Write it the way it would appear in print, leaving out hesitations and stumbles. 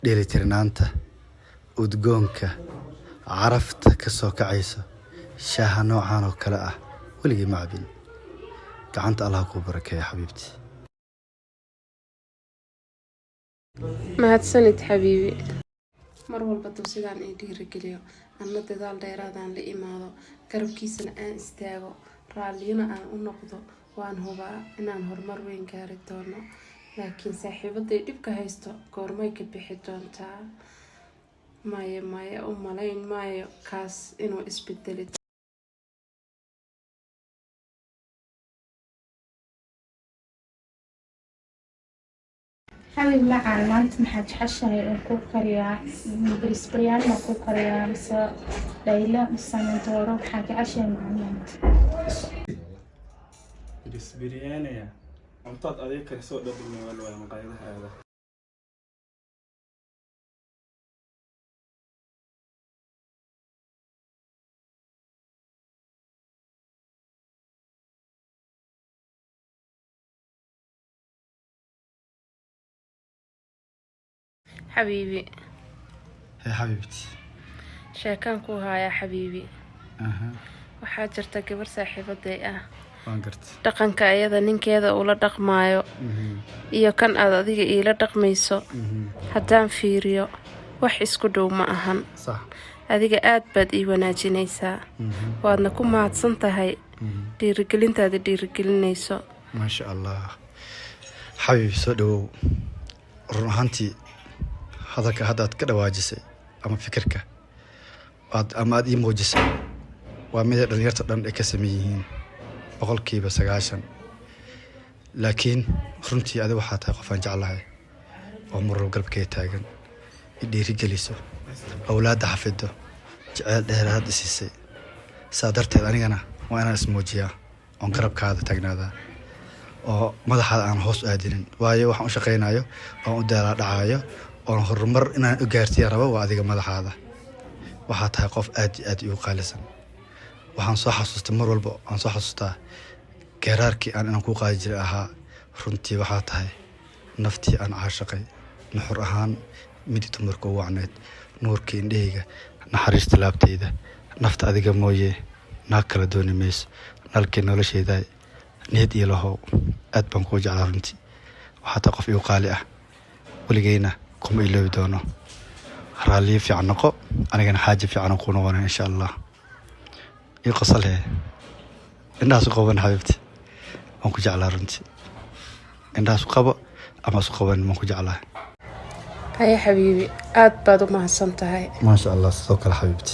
dheelitirnaanta udgoonka carafta ka soo kacayso shaaha noocan oo kale ah weligii ma cabin gacanta Allah ku barakeeyo xabiibti mahadsanid xabiibi mar walba sidaan ay dhiirigeliyo anna dadaal dheeraadaan la imaado garabkiisana aan istaago raalliyana aan u noqdo waan hubaa inaan horumar weyn gaari doono laakiin saaxiibaday dhibka haysto goormay ka bixi doontaa maya u malayn maayo kaas inuu isbedeli حبيب معان ما أنت محج حشة كوك كريا بريسبريان ما كوك كريا بس ليلى بس أنا تورو حاجة عشاء معنا بريسبريان يا أنتظر أذيك السوق ده بالموال ولا مقايضة هذا حبيبي هي حبيبتي sheekan ku haya xabiibi waxa jirta gabar saaxiibaday ah waan gartay dhaqanka ayada ninkeeda ula dhaqmaayo iyo kan aad adiga ila dhaqmayso haddaan fiiriyo wax isku dhow ma ahan صح adiga aad baad ii wanaajinaysaa waadna ku mahadsan tahay dhiirigelintaada dhiirigelinayso ما شاء الله حبيبي soo dhawow run ahaantii hadalka haddaad ka dhawaajisay ama fikirka ama aad ii muujisay waa mid dhalinyarta dhan ay ka sameeyeen 90% laakiin runtii adiga waxaa tahay qof aan jeclahay oo marwalba galbkay taagan dhiirigeliso awlaad xafido jecel dheeraad isisay saadarteed anigana waa inaan ismoojiyaa on garabkaada taagnaada oo madaxaada aan hoos aadinin waayo waxaan u shaqeynayo oo u daalaa dhacayo oo horumar inaan u gaarsiin rabo waa adiga madaxaada waxaa tahay qof aad u qaalisan waxaan soo xasuustay mar walba aan soo xasuustaa geeraarkii aan inaan ku qaadi jiray ahaa runtii waxaa tahay naftii aan caashaqay nuxur ahaan mid dumarka u wacneed nuurkii indhahayga naxariista laabtayda nafta adiga mooye naag kala dooni mayso nalkii noloshayda niyad iyo lahow aad baan kuu jeclaa runtii waxaa tahay qof igu qaali ah weligeyna kuma iloobi doono raalliyo fiican noqo anigana xaaji fiican ku noqonaa insha Allah ii qosale indaas qoban xabiibti waan ku jeclaa runtii indaas qabo ama soo qoban waan ku jeclaa haya xabiibi aad baad u mahadsan tahay ما شاء الله sidoo kale xabiibti